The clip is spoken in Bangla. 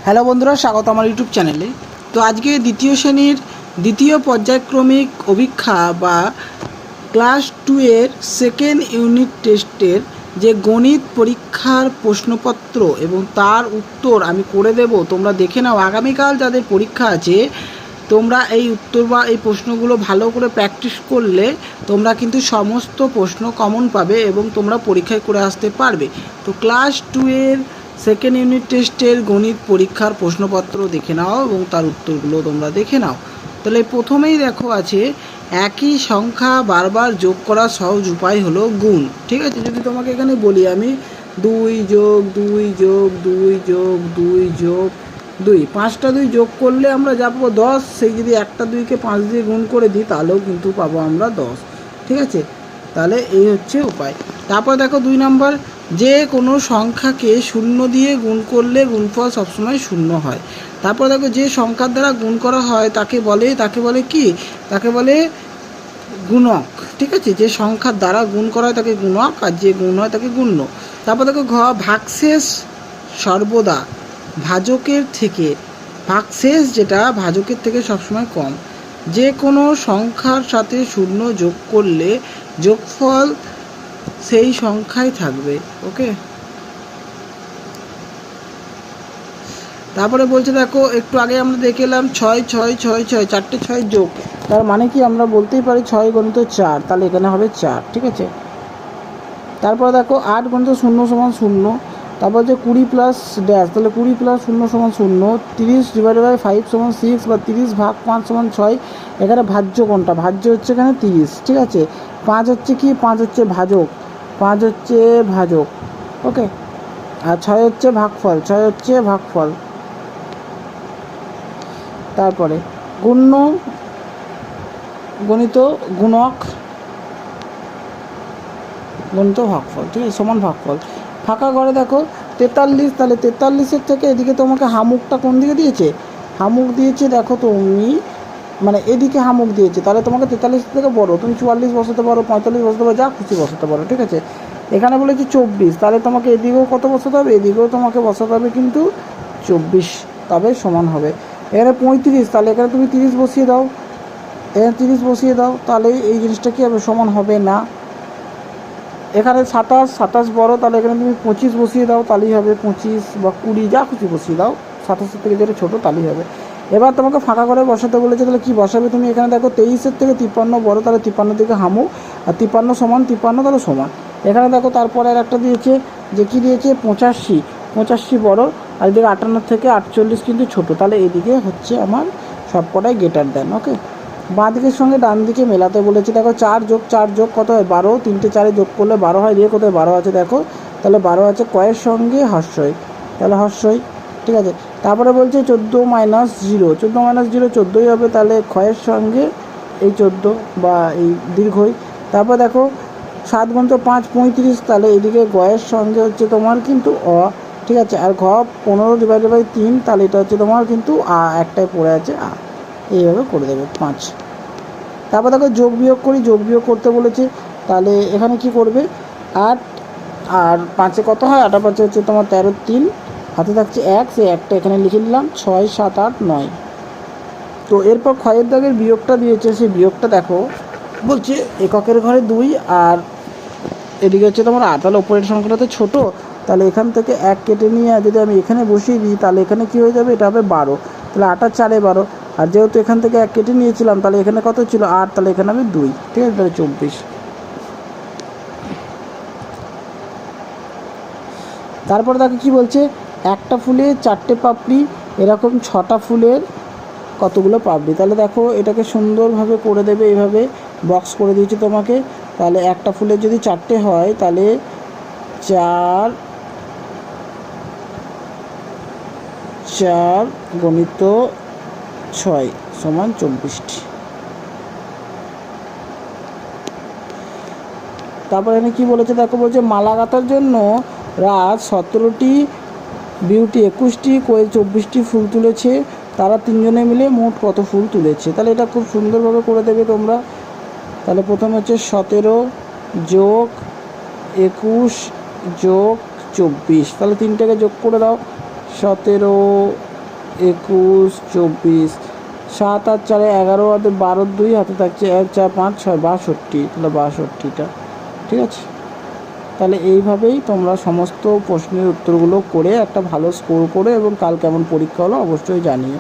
হ্যালো বন্ধুরা, স্বাগত আমার ইউটিউব চ্যানেলে। তো আজকে দ্বিতীয় শ্রেণীর দ্বিতীয় পর্যায়ক্রমিক অভিক্ষা বা ক্লাস 2 এর সেকেন্ড ইউনিট টেস্টের যে গণিত পরীক্ষার প্রশ্নপত্র এবং তার উত্তর আমি করে দেব। তোমরা দেখে নাও। আগামীকাল যাদের পরীক্ষা আছে তোমরা এই উত্তর বা এই প্রশ্নগুলো ভালো করে প্র্যাকটিস করলে তোমরা কিন্তু সমস্ত প্রশ্ন কমন পাবে এবং তোমরা পরীক্ষায় করে আসতে পারবে। তো ক্লাস 2 এর সেকেন্ড ইউনিট টেস্টের গণিত পরীক্ষার প্রশ্নপত্র দেখে নাও এবং তার উত্তরগুলো তোমরা দেখে নাও। তাহলে প্রথমেই দেখো আছে একই সংখ্যা বারবার যোগ করার সহজ উপায় হলো গুণ। ঠিক আছে, যদি তোমাকে এখানে বলি আমি 2 যোগ 2 যোগ 2 যোগ 2 যোগ 2, 5টা 2 যোগ করলে আমরা যা পাবো 10। সেই যদি একটা 2কে 5 দিয়ে গুণ করে দিই তাহলেও কিন্তু পাবো আমরা 10। ঠিক আছে, তাহলে এই হচ্ছে উপায়। তারপর দেখো 2 নম্বর, যে কোনো সংখ্যাকে 0 দিয়ে গুণ করলে গুণফল সবসময় 0 হয়। তারপর দেখো যে সংখ্যার দ্বারা গুণ করা হয় তাকে বলে কি, তাকে বলে গুণক। ঠিক আছে, যে সংখ্যার দ্বারা গুণ করা হয় তাকে গুণক আর যে গুণ হয় তাকে গুণ্য। তারপর দেখো ঘ, ভাগশেষ সর্বদা ভাজকের থেকে, ভাগশেষ যেটা ভাজকের থেকে সবসময় কম। যে কোনো সংখ্যার সাথে 0 যোগ করলে যোগফল সেই সংখ্যায় থাকবে। ওকে, তারপরে বলছে দেখো একটু আগে আমরা দেখে এলাম 6 6 6 6, 4টে 6 যোগ, তার মানে কি আমরা বলতেই পারি 6 গুণিত 4, তাহলে এখানে হবে 4। ঠিক আছে, তারপরে দেখো 8 গুণিত 0 সমান 0। তারপর যে 20 প্লাস ড্যাশ, তাহলে 20 প্লাস 0 সমান 0। 30 ডিভাইডেড বাই 5 সমান 6 বা 30 ভাগ 5 সমান 6। এখানে ভাজ্য কোনটা? ভাজ্য হচ্ছে এখানে 30। ঠিক আছে, 5 হচ্ছে কি? 5 হচ্ছে ভাজক, 5 হচ্ছে ভাজক। ওকে, আর 6 হচ্ছে ভাগফল, 6 হচ্ছে ভাগফল। তারপরে গুণ্য গণিত গুণক গণিত ভাগফল। ঠিক আছে, সমান ভাগফল। ফাঁকা ঘরে দেখো 43, তাহলে 43-এর থেকে এদিকে তোমাকে হামুকটা কোন দিকে দিয়েছে? হামুক দিয়েছে দেখো তুমি, মানে এদিকে হামুক দিয়েছে, তাহলে তোমাকে 43 থেকে বড় তুমি 44 বসাতে পারো, 45 বসাতে পারো, যা খুশি বসাতে পারো। ঠিক আছে, এখানে বলেছি 24, তাহলে তোমাকে এদিকেও কত বসাতে হবে? এদিকেও তোমাকে বসাতে হবে কিন্তু 24, তবে সমান হবে। এখানে 35, তাহলে এখানে তুমি 30 বসিয়ে দাও, এখানে 30 বসিয়ে দাও, তাহলে এই জিনিসটা কী হবে? সমান হবে না। এখানে 27 বড়, তাহলে এখানে তুমি 25 বসিয়ে দাও, তাহলেই হবে 25 বা 20, যা খুশি বসিয়ে দাও। 27 থেকে যেটা ছোটো তাহলেই হবে। এবার তোমাকে ফাঁকা করে বসাতে বলেছে, তাহলে কী বসাবে তুমি? এখানে দেখো 23-এর থেকে 53 বড়, তাহলে 53 থেকে হামু, আর 53 সমান 53, তাহলে সমান। এখানে দেখো তারপরে আর একটা দিয়েছে, যে কী দিয়েছে? 85 বড়, আর এদিকে 58 থেকে 48 কিন্তু ছোটো, তাহলে এদিকে হচ্ছে আমার সবকটাই গ্রেটার দেন। ওকে, বাঁ দিকের সঙ্গে ডান দিকে মেলাতে বলেছে। দেখো 4 যোগ 4 যোগ কত হয়? 12, 3টে 4 যোগ করলে 12 হয়। দিয়ে কোথায় 12 আছে দেখো, তাহলে 12 আছে কয়ের সঙ্গে হর্ষই, তাহলে হর্ষই। ঠিক আছে, তারপরে বলছে 14 মাইনাস 0, 14 মাইনাস 0 14ই হবে, তাহলে ক্ষয়ের সঙ্গে এই 14 বা এই দীর্ঘই। তারপর দেখো 7 গুণিত 5 35, তাহলে এদিকে গয়ের সঙ্গে হচ্ছে তোমার কিন্তু অ। ঠিক আছে, আর ঘ 15 ডিভাইডেড বাই 3, তাহলে এটা হচ্ছে তোমার কিন্তু একটাই পড়ে আছে আ। এইভাবে করে দেবে 5। তারপর দেখো যোগ বিয়োগ করি, যোগ বিয়োগ করতে বলেছে, তাহলে এখানে কি করবে? 8 আর 5-এ কত হয়? 8 আর 5 হচ্ছে তোমার 13, 3 হাতে থাকছে 1, সেই একটা এখানে লিখে নিলাম। 6 7 8 9। তো এরপর ক্ষয়ের দাগের বিয়োগটা দিয়েছে, সেই বিয়োগটা দেখো বলছে এককের ঘরে 2 আর এদিকে হচ্ছে তোমার 8, তাহলে ওপরের সংখ্যাটা তো ছোটো, তাহলে এখান থেকে 1 কেটে নিয়ে যদি আমি এখানে বসিয়ে দিই তাহলে এখানে কী হয়ে যাবে? এটা হবে 12, তাহলে 8 আর 4-এ 12, আর যেহেতু এখান থেকে 1 কেটে নিয়েছিলাম তাহলে এখানে কত ছিল? 8, তাহলে এখানে হবে 2। ঠিক আছে, তাহলে 24। তারপরে দেখো কী বলছে, একটা ফুলে 4টে পাপড়ি, এরকম 6টা ফুলের কতগুলো পাপড়ি। তাহলে দেখো এটাকে সুন্দরভাবে করে দেবে, এইভাবে বক্স করে দিয়েছি তোমাকে। তাহলে একটা ফুলের যদি 4টে হয় তাহলে 4 4 গণিত 6 সমান 24টি। তারপরে এখানে কী বলেছে দেখো, বলছে মালা গাঁথার জন্য রাত 17টি, বিউটি 21টি, কোয়েল 24টি ফুল তুলেছে, তারা 3জনে মিলে মোট কত ফুল তুলেছে। তাহলে এটা খুব সুন্দরভাবে করে দেবে তোমরা। তাহলে প্রথমে হচ্ছে 17 যোগ 21 যোগ 24, তাহলে 3টাকে যোগ করে দাও, 17 21, 24, 7 আর 4 11, হাতে 12, 2 হাতে থাকছে 1, 4, 5, 6, 62, তাহলে 62টা। ঠিক আছে, তাহলে এইভাবেই তোমরা সমস্ত প্রশ্নের উত্তরগুলো করে একটা ভালো স্কোর করে এবং কাল কেমন পরীক্ষা হলো অবশ্যই জানিও।